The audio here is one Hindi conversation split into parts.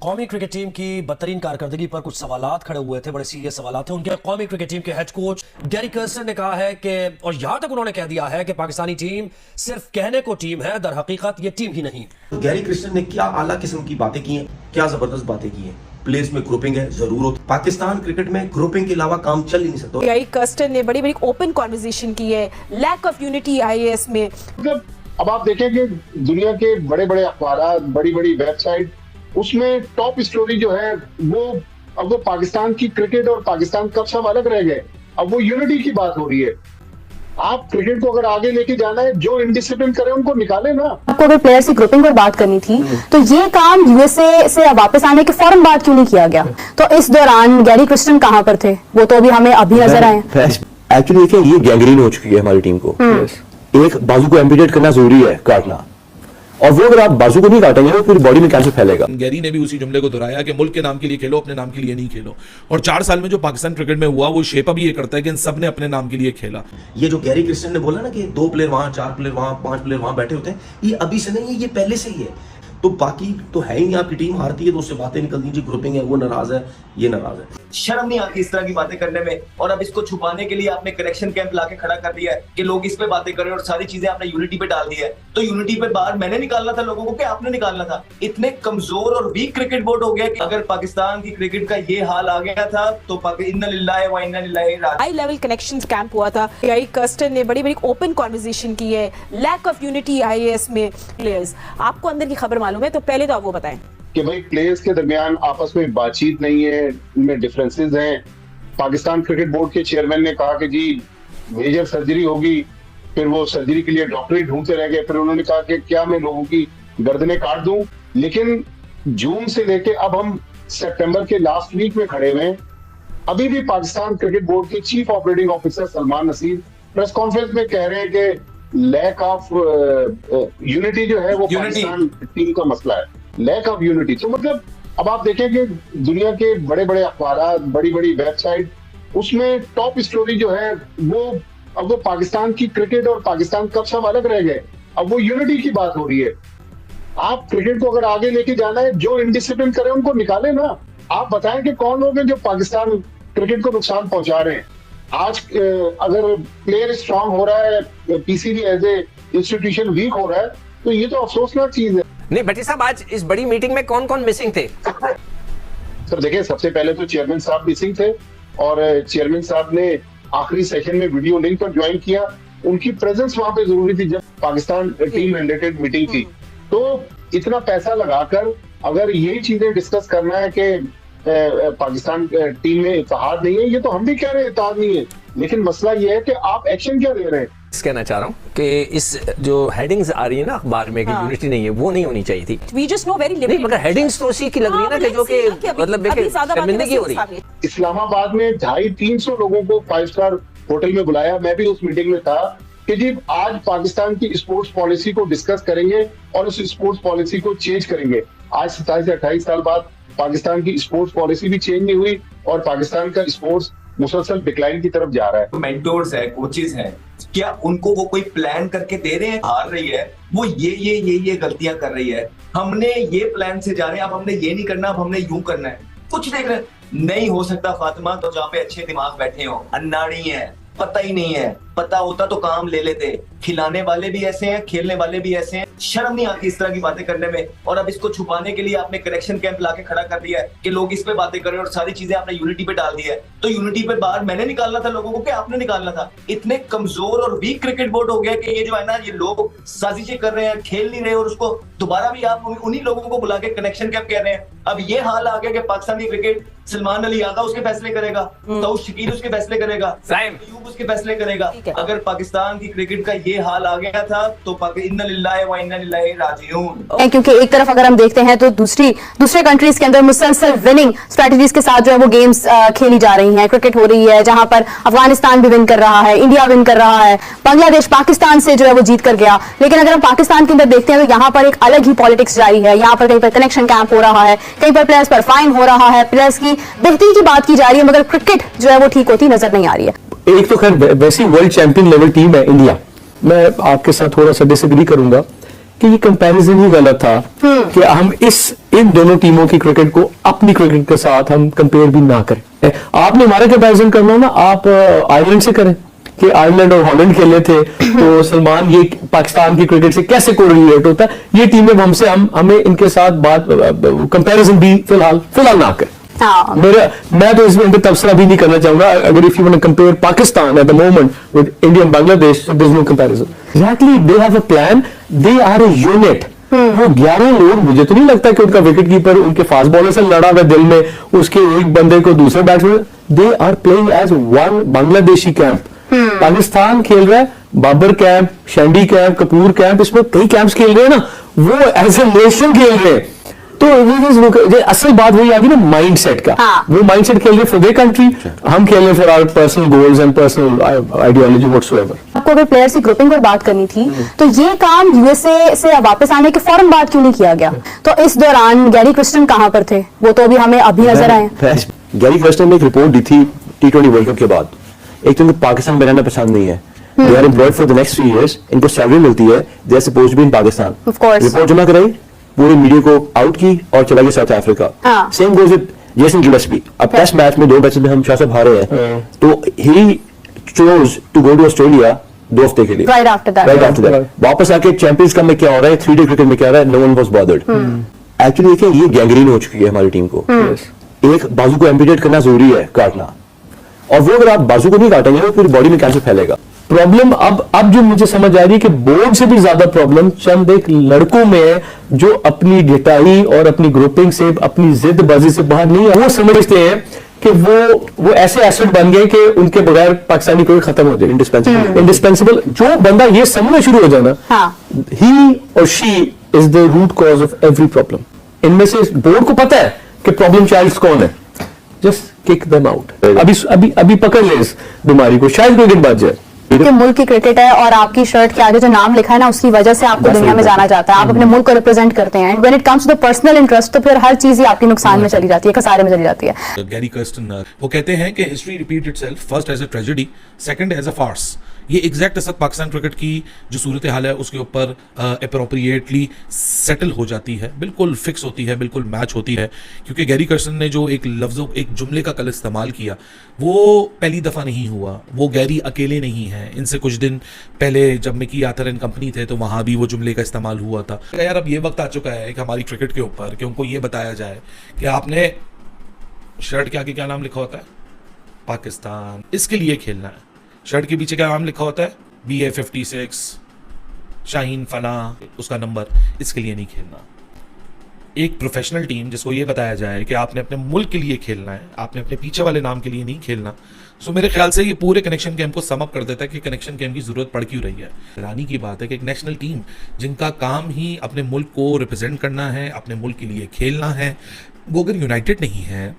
कौमी क्रिकेट टीम की बदतरीन कारकर्दगी पर कुछ सवालात खड़े हुए थे, बड़े सीरियस सवालात थे। उनके कौमी क्रिकेट टीम के हेड कोच गैरी कर्स्टन ने कहा है कि, और यहां तक उन्होंने कह दिया है कि पाकिस्तानी टीम सिर्फ कहने को टीम है, दर हकीकत ये टीम ही नहीं। गैरी कर्स्टन ने क्या आला किस्म की बातें की हैं, क्या जबरदस्त बातें की हैं। प्लेयर्स में ग्रुपिंग है, जरूर होती। पाकिस्तान क्रिकेट में ग्रुपिंग के अलावा काम चल ही नहीं सकता। गैरी कर्स्टन ने बड़ी बड़ी ओपन कॉन्वर्सेशन की है, लैक ऑफ यूनिटी आईएएस में। मतलब अब आप देखें कि दुनिया के बड़े बड़े अखबार, बड़ी बड़ी वेबसाइट, उसमें टॉप स्टोरी जो है वो पाकिस्तान की क्रिकेट और पाकिस्तान कप सब अलग रह गए। अब वो यूनिटी की बात हो रही है। आप क्रिकेट को अगर आगे लेके जाना है, जो इनडिसिप्लिन करे उनको निकाले ना। आपको अगर प्लेयर्स की ग्रुपिंग पर बात करनी थी तो ये काम यूएसए से वापस आने के फौरन बाद क्यों नहीं किया गया? तो इस दौरान गैरी कर्स्टन कहाँ पर थे? वो तो हमें अभी नजर आए। एक्चुअली देखिए, ये गैंग्रीन हो चुकी है हमारी टीम को। एक बाजू को एम्पुटेट करना जरूरी है, काटना, और वो अगर आप बाजू को नहीं काटेंगे तो फिर बॉडी में कैंसर फैलेगा। गैरी ने भी उसी जुमले को दोहराया कि मुल्क के नाम के लिए खेलो, अपने नाम के लिए नहीं खेलो। और 4 साल में जो पाकिस्तान क्रिकेट में हुआ वो शेप अभी ये करता है कि इन सब ने अपने नाम के लिए खेला। ये जो गैरी कर्स्टन ने बोला ना कि 2 प्लेयर वहां, 4 प्लेयर वहां, 5 प्लेयर वहां बैठे होते हैं, ये अभी से नहीं है, ये पहले से ही है। तो बाकी तो है ही नहीं। आपकी टीम हारती है तो उससे बातें निकलती हैं, ग्रुपिंग है, वो नाराज है, ये नाराज है। शर्म नहीं आती इस तरह की बातें करने में। और अब इसको छुपाने के लिए आपने करेक्शन कैंप लाके खड़ा कर दिया है कि लोग इस पे बातें करें, और सारी चीजें आपने यूनिटी पे डाल दी है। तो यूनिटी पे बाहर मैंने निकालना था लोगों को कि आपने निकालना था? इतने कमजोर और वीक क्रिकेट बोर्ड हो गया कि अगर पाकिस्तान की क्रिकेट का ये हाल आ गया था तो इन्ना लिल्लाहि व इन्ना इलैहि राजिऊन। हाई लेवल कनेक्शंस कैंप हुआ था। गैरी कर्स्टन ने बड़ी बड़ी ओपन कॉन्वर्सेशन की है, लैक ऑफ यूनिटी आईएएस में। प्लेयर्स, आपको अंदर की खबर मालूम है तो पहले तो आप वो बताएं कि भाई प्लेयर्स के दरमियान आपस में बातचीत नहीं है, इनमें डिफरेंसेस हैं। पाकिस्तान क्रिकेट बोर्ड के चेयरमैन ने कहा कि जी मेजर सर्जरी होगी, फिर वो सर्जरी के लिए डॉक्टर ही ढूंढते रह गए। फिर उन्होंने कहा कि क्या मैं लोगों की गर्दनें काट दूं? लेकिन जून से लेके अब हम सितंबर के लास्ट वीक में खड़े हुए हैं। अभी भी पाकिस्तान क्रिकेट बोर्ड के chief operating officer Salman Naseer press conference में कह रहे हैं कि लैक ऑफ यूनिटी जो है वो पाकिस्तान टीम का मसला है, लैक ऑफ यूनिटी। तो मतलब अब आप देखें कि दुनिया के बड़े बड़े अखबार, बड़ी बड़ी वेबसाइट, उसमें टॉप स्टोरी जो है वो पाकिस्तान की क्रिकेट और पाकिस्तान कप सब अलग रह गए। अब वो यूनिटी की बात हो रही है। आप क्रिकेट को अगर आगे लेके जाना है, जो इनडिसिप्लिन करे उनको निकाले ना। आप बताएं कि कौन लोग हैं जो पाकिस्तान क्रिकेट को नुकसान पहुंचा रहे हैं। आज अगर प्लेयर स्ट्रांग हो रहा है, PCB as a institution weak हो रहा है, तो ये तो अफसोसनाक चीज है। नहीं भट्टी साहब, आज इस बड़ी मीटिंग में कौन कौन मिसिंग थे? सर देखिए, सबसे पहले तो चेयरमैन साहब मिसिंग थे, और चेयरमैन साहब ने आखिरी सेशन में वीडियो लिंक पर ज्वाइन किया। उनकी प्रेजेंस वहां पे जरूरी थी जब पाकिस्तान टीम मैंडेटेड मीटिंग थी। तो इतना पैसा लगाकर अगर यही चीजें डिस्कस करना है कि पाकिस्तान टीम में इत्तेहाद नहीं है, ये तो हम भी कह रहे हैं इत्तेहाद नहीं है, लेकिन मसला ये है कि आप एक्शन क्या ले रहे हैं। कहना चाह रहा हूँ कि इस जो हेडिंग्स आ रही है ना अखबार में कि यूनिटी नहीं है, वो नहीं होनी चाहिए थी। We just know very little. नहीं, मगर हेडिंग्स तो उसी की लग रही है ना कि जो कि मतलब शर्मिंदगी हो रही है। इस्लामाबाद में 250-300 लोगों को 5 स्टार होटल में बुलाया। मैं भी उस मीटिंग में था कि जी आज पाकिस्तान की स्पोर्ट्स पॉलिसी को डिस्कस करेंगे और उस स्पोर्ट्स पॉलिसी को चेंज करेंगे। आज 27 से 28 साल बाद पाकिस्तान की स्पोर्ट्स पॉलिसी भी चेंज नहीं हुई और पाकिस्तान का स्पोर्ट्स मुसलसल डिक्लाइन की तरफ जा रहा है। मेंटोर्स है, कोचेस हैं, क्या उनको वो कोई प्लान करके दे रहे हैं? हार रही है वो, ये गलतियां कर रही है, हमने ये प्लान से जा रहे हैं, अब हमने ये नहीं करना, अब हमने यूं करना है, कुछ देख रहे हैं। नहीं हो सकता फातिमा, तो जहाँ पे अच्छे दिमाग बैठे हो, अन्नाड़ी है, पता ही नहीं है। पता होता तो काम ले लेते। खिलाने वाले भी ऐसे हैं, खेलने वाले भी ऐसे हैं। शर्म नहीं आती इस तरह की बातें करने में। और अब इसको छुपाने के लिए आपने करेक्शन कैंप लाके खड़ा कर दिया है कि लोग इस पे बातें करें, और सारी चीजें आपने यूनिटी पे डाल दी है। तो यूनिटी पे बाहर मैंने निकालना था लोगों को कि आपने निकालना था? इतने कमजोर और वीक क्रिकेट बोर्ड हो गया कि ये जो है ना, ये लोग साजिशें कर रहे हैं, खेल नहीं रहे, और उसको दोबारा भी आप उन्हीं लोगों को बुला के कनेक्शन कैंप कह रहे हैं। अब ये हाल आ गया कि पाकिस्तान की क्रिकेट सलमान अली आगा उसके फैसले करेगा, तो शकील उसके फैसले करेगा, अयूब उसके फैसले करेगा। अगर पाकिस्तान की क्रिकेट का ये हाल आ गया था तो इन्ना लिल्लाहि व इन्ना इलैहि राजिऊन। क्योंकि एक तरफ अगर हम देखते हैं तो दूसरे कंट्रीज के अंदर मुसलसल विनिंग स्ट्रेटजीज के साथ जो है वो गेम्स खेली जा रही हैं, क्रिकेट हो रही है, जहां पर अफगानिस्तान भी विन कर रहा है, इंडिया विन कर रहा है, बांग्लादेश पाकिस्तान से जो है वो जीत कर गया। लेकिन अगर हम पाकिस्तान के अंदर देखते हैं तो यहाँ पर एक अलग ही पॉलिटिक्स जारी है। यहाँ पर कहीं पर कनेक्शन कैंप हो रहा है, कहीं पर प्लेयर्स पर फाइन हो रहा है, प्लेयर्स की बेहतरी की बात की जा रही है, मगर क्रिकेट जो है वो ठीक होती नजर नहीं आ रही है। एक तो खैर वैसी वर्ल्ड चैंपियन लेवल टीम है इंडिया। मैं आपके साथ थोड़ा सा डिसएग्री करूंगा कि ये कंपैरिजन ही गलत था कि हम इन दोनों टीमों की क्रिकेट को अपनी क्रिकेट के साथ हम कंपेयर भी ना करें। आपने हमारा कंपैरिजन करना हो ना, आप आयरलैंड से करें कि आयरलैंड और हॉलैंड खेले थे तो सलमान ये पाकिस्तान की क्रिकेट से कैसे कोरिलेट होता है, ये टीमें हमसे हमें इनके साथ बात कंपैरिजन भी फिलहाल ना करें। मैं तो इसमें तबसरा भी नहीं करना चाहूंगा। अगर if you want to compare Pakistan at the moment with India and Bangladesh, there is no comparison. Exactly, they have a plan, they are a unit. वो 11 लोग, मुझे तो नहीं लगता कि उनका विकेट कीपर उनके फास्ट बॉलर से लड़ा हुआ दिल में, उसके एक बंदे को दूसरे batsman, they are playing as one Bangladeshi camp. Pakistan खेल रहा है बाबर कैंप, शैंडी कैंप, कपूर कैंप, इसमें कई कैंप्स खेल रहे हैं ना, वो एज ए नेशन खेल रहे हैं। तो असल बात वही आ गई ना माइंडसेट का। वो माइंडसेट खेल रहे फॉर देयर कंट्री, हम खेल रहे for our personal goals and personal ideology whatsoever. आपको अगर प्लेयर्स की ग्रुपिंग पर बात करनी थी तो ये काम यूएसए से वापस आने के फौरन बाद क्यों नहीं किया गया? तो इस दौरान गैरी क्रिस्टन कहां पर थे? वो तो अभी हमें अभी नजर आए। गैरी क्रिस्टन ने एक रिपोर्ट दी थी T20 वर्ल्ड कप के बाद, एक तो इनको पाकिस्तान में रहना पसंद नहीं है, they are employed for the next 3 years, इनको सैलरी मिलती है, they are supposed to be in Pakistan. Report जमा कराई, पूरे मीडिया को आउट की और चला गया south Africa. Same goes with Jason Gillespie. अब टेस्ट मैच में 2 मैचेस में हम शाह साहब हारे हैं, तो he chose to go to Australia 2 हफ्ते के लिए, राइट आफ्टर दैट वापस आके चैंपियंस कप में क्या हो रहा है, 3-day क्रिकेट में क्या हो रहा है, no one was bothered. Actually देखिए ये गैंग्रीन हो चुकी है हमारी टीम को। एक बाजू को एम्पुटेट करना जरूरी है, काटना, और वो अगर आप बाजू को नहीं काटेंगे तो फिर बॉडी में कैंसर फैलेगा। प्रॉब्लम अब जो मुझे समझ आ रही है कि बोर्ड से भी ज्यादा प्रॉब्लम चंद एक लड़कों में है जो अपनी ढिठाई और अपनी ग्रुपिंग से, अपनी जिदबाजी से बाहर नहीं है। वो समझते हैं कि वो ऐसे एसेट बन गए कि उनके बगैर पाकिस्तानी कोई खत्म हो जाए, इंडिस्पेंसिबल। जो बंदा ये समझना शुरू हो जाना, ही और she is the root cause of every problem. इनमें से बोर्ड को पता है कि प्रॉब्लम चाइल्ड कौन है, जस्ट किक देम आउट। अभी पकड़ ले इस बीमारी को, शायद कोई दिन बच जाए। कि मुल्क की क्रिकेट है और आपकी शर्ट के आगे जो नाम लिखा है ना, उसकी वजह से आपको दुनिया में जाना जाता है, आप अपने मुल्क को रिप्रेजेंट करते हैं। When it comes to the personal interest तो फिर हर चीज ही आपके नुकसान में चली जाती है, खसारे में चली जाती है। गैरी कर्स्टन वो कहते हैं कि history repeat itself, first as a tragedy, second as a farce. ये एग्जैक्ट असद पाकिस्तान क्रिकेट की जो सूरत हाल है उसके ऊपर अप्रोप्रिएटली सेटल हो जाती है, बिल्कुल फिक्स होती है, बिल्कुल मैच होती है। क्योंकि गैरी कर्स्टन ने जो एक जुमले का कल इस्तेमाल किया, वो पहली दफ़ा नहीं हुआ। वो गैरी अकेले नहीं है, इनसे कुछ दिन पहले जब मिकी आर्थर एंड कंपनी थे तो वहाँ भी वो जुमले का इस्तेमाल हुआ था। यार अब ये वक्त आ चुका है कि हमारी क्रिकेट के ऊपर कि उनको ये बताया जाए कि आपने शर्ट के आगे क्या नाम लिखा होता है, पाकिस्तान, इसके लिए खेलना है। शर्ट के पीछे क्या नाम लिखा होता है, BA56, शाहीन फला, उसका नंबर, इसके लिए नहीं खेलना। एक प्रोफेशनल टीम जिसको ये बताया जाए कि आपने अपने मुल्क के लिए खेलना है, आपने अपने पीछे वाले नाम के लिए नहीं खेलना। सो मेरे ख्याल से ये पूरे कनेक्शन गेम को समअप कर देता है कि कनेक्शन गेम की जरूरत पड़ क्यों रही है। हैरानी की बात है कि एक नेशनल टीम जिनका काम ही अपने मुल्क को रिप्रेजेंट करना है, अपने मुल्क के लिए खेलना है, वो अगर यूनाइटेड नहीं है,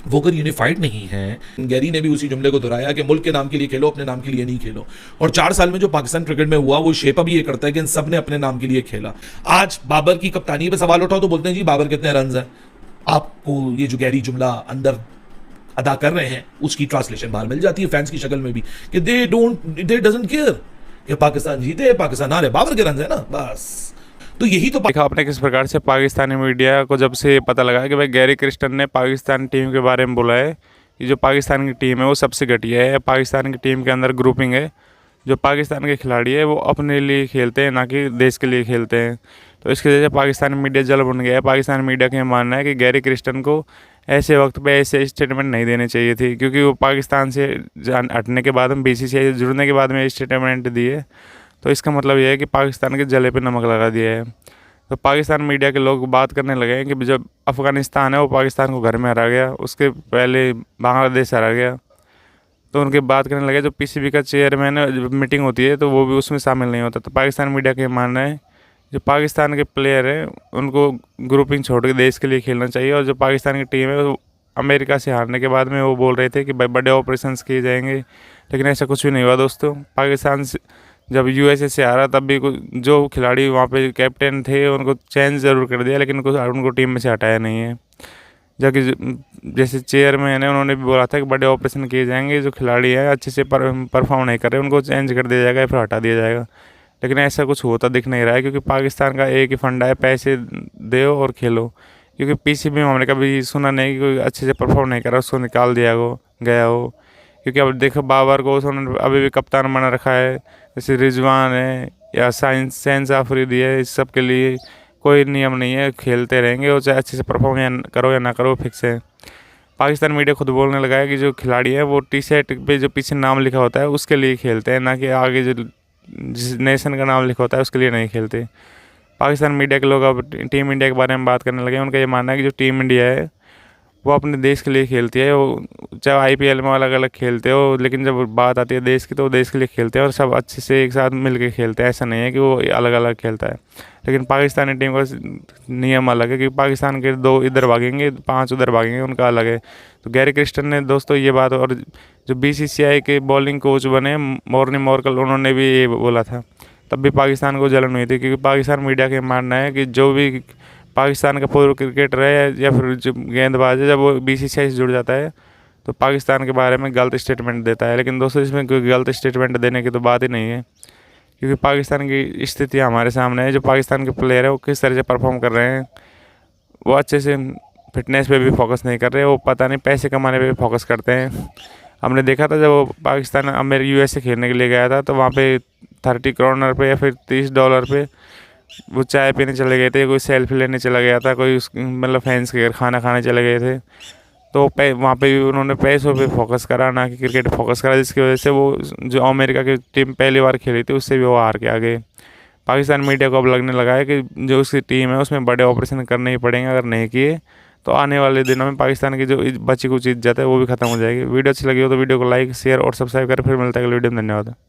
वो अगर यूनिफाइड नहीं है। गैरी ने भी उसी जुमले को दोहराया कि मुल्क के नाम के लिए खेलो, अपने नाम के लिए नहीं खेलो। और 4 साल में जो पाकिस्तान क्रिकेट में हुआ, वो शेप अभी ये करता है कि इन सब ने अपने नाम के लिए खेला। आज बाबर की कप्तानी पे सवाल उठाओ तो बोलते हैं जी बाबर कितने रन हैं। आपको ये जो गैरी जुमला अंदर अदा कर रहे हैं उसकी ट्रांसलेशन बाहर मिल जाती है फैंस की शक्ल में भी कि दे डजंट केयर कि पाकिस्तान जीते, पाकिस्तान हारे, बाबर के रन है ना, बस। तो यही तो देखा आपने किस प्रकार से पाकिस्तानी मीडिया को जब से पता लगा कि भाई गैरी क्रिस्टन ने पाकिस्तान टीम के बारे में बोला है कि जो पाकिस्तान की टीम है वो सबसे घटिया है, पाकिस्तान की टीम के अंदर ग्रुपिंग है, जो पाकिस्तान के खिलाड़ी है वो अपने लिए खेलते हैं ना कि देश के लिए खेलते हैं। तो इसकी वजह से पाकिस्तानी मीडिया जल बन गया है। पाकिस्तानी मीडिया का मानना है कि गैरी क्रिस्टन को ऐसे वक्त पे ऐसे स्टेटमेंट नहीं देने चाहिए थी, क्योंकि वो पाकिस्तान से हटने के बाद में BCCI से जुड़ने के बाद में स्टेटमेंट दिए, तो इसका मतलब यह है कि पाकिस्तान के जले पे नमक लगा दिया है। तो पाकिस्तान मीडिया के लोग बात करने लगे हैं कि जब अफ़गानिस्तान है वो पाकिस्तान को घर में हरा गया, उसके पहले बांग्लादेश हरा गया, तो उनके बात करने लगे। जो PCB का चेयरमैन है, जब मीटिंग होती है तो वो भी उसमें शामिल नहीं होता। तो पाकिस्तान मीडिया का मानना है जो पाकिस्तान के प्लेयर हैं उनको ग्रुपिंग छोड़ के देश के लिए खेलना चाहिए। और जो पाकिस्तान की टीम है वो अमेरिका से हारने के बाद में वो बोल रहे थे कि भाई बड़े ऑपरेशंस किए जाएंगे, लेकिन ऐसा कुछ भी नहीं हुआ दोस्तों। पाकिस्तान से जब USA से हारा तब भी जो खिलाड़ी वहाँ पे कैप्टन थे उनको चेंज ज़रूर कर दिया, लेकिन उनको टीम में से हटाया नहीं है। जबकि जैसे चेयरमैन है उन्होंने भी बोला था कि बड़े ऑपरेशन किए जाएंगे, जो खिलाड़ी हैं अच्छे से परफॉर्म नहीं कर रहे उनको चेंज कर दिया जाएगा या फिर हटा दिया जाएगा। लेकिन ऐसा कुछ होता दिख नहीं रहा है, क्योंकि पाकिस्तान का एक ही फंडा है, पैसे दो और खेलो। क्योंकि पीछे भी हमने कभी सुना नहीं कि कोई अच्छे से परफॉर्म नहीं करा उसको निकाल दिया गया हो। क्योंकि अब देखो बाबर को उन्होंने अभी भी कप्तान बना रखा है, जैसे रिजवान है या शहन आफरीदी है, इस सब के लिए कोई नियम नहीं है, खेलते रहेंगे और चाहे अच्छे से परफॉर्म करो या ना करो, फिक्स है। पाकिस्तान मीडिया खुद बोलने लगा है कि जो खिलाड़ी है वो टी शर्ट पे जो पीछे नाम लिखा होता है उसके लिए खेलते हैं, ना कि आगे जो जिस नेशन का नाम लिखा होता है उसके लिए नहीं खेलते। पाकिस्तान मीडिया के लोग अब टीम इंडिया के बारे में बात करने लगे। उनका ये मानना है कि जो टीम इंडिया है वो अपने देश के लिए खेलती है, वो चाहे आईपीएल में अलग अलग खेलते हो, लेकिन जब बात आती है देश की तो वो देश के लिए खेलते हैं और सब अच्छे से एक साथ मिल के खेलते हैं। ऐसा नहीं है कि वो अलग अलग खेलता है। लेकिन पाकिस्तानी टीम का नियम अलग है कि पाकिस्तान के 2 इधर भागेंगे 5 उधर भागेंगे, उनका अलग है। तो गैरी क्रिस्टन ने दोस्तों ये बात, और जो बीसीसीआई के बॉलिंग कोच बने मॉर्नी मॉर्कल, उन्होंने भी ये बोला था, तब भी पाकिस्तान को जलन हुई थी। क्योंकि पाकिस्तान मीडिया का मानना है कि जो भी पाकिस्तान का पूर्व क्रिकेटर है या फिर जो गेंदबाज है, जब वो बीसीसीआई से जुड़ जाता है तो पाकिस्तान के बारे में गलत स्टेटमेंट देता है। लेकिन दोस्तों इसमें कोई गलत स्टेटमेंट देने की तो बात ही नहीं है, क्योंकि पाकिस्तान की स्थिति हमारे सामने है। जो पाकिस्तान के प्लेयर है वो किस तरह से परफॉर्म कर रहे हैं, वो अच्छे से फिटनेस पे भी फोकस नहीं कर रहे, वो पता नहीं पैसे कमाने पे भी फोकस करते हैं। हमने देखा था जब वो पाकिस्तान यूएसए खेलने के लिए गया था तो वहाँ पे 30 करोड़ पे या फिर $30 पे वो चाय पीने चले गए थे, कोई सेल्फी लेने चला गया था, कोई मतलब फैंस के घर खाना खाने चले गए थे। तो वहाँ पे भी उन्होंने पैसों पे फोकस करा, ना कि क्रिकेट फोकस करा, जिसकी वजह से वो जो अमेरिका की टीम पहली बार खेली थी उससे भी वो हार के आ गए। पाकिस्तान मीडिया को अब लगने लगा है कि जो उसकी टीम है उसमें बड़े ऑपरेशन करने ही पड़ेंगे, अगर नहीं किए तो आने वाले दिनों में पाकिस्तान की जो बची कुछ इज्जत है वो भी खत्म हो जाएगी। वीडियो अच्छी लगी हो तो वीडियो को लाइक शेयर और सब्सक्राइब करें। फिर मिलता है अगले वीडियो में। धन्यवाद।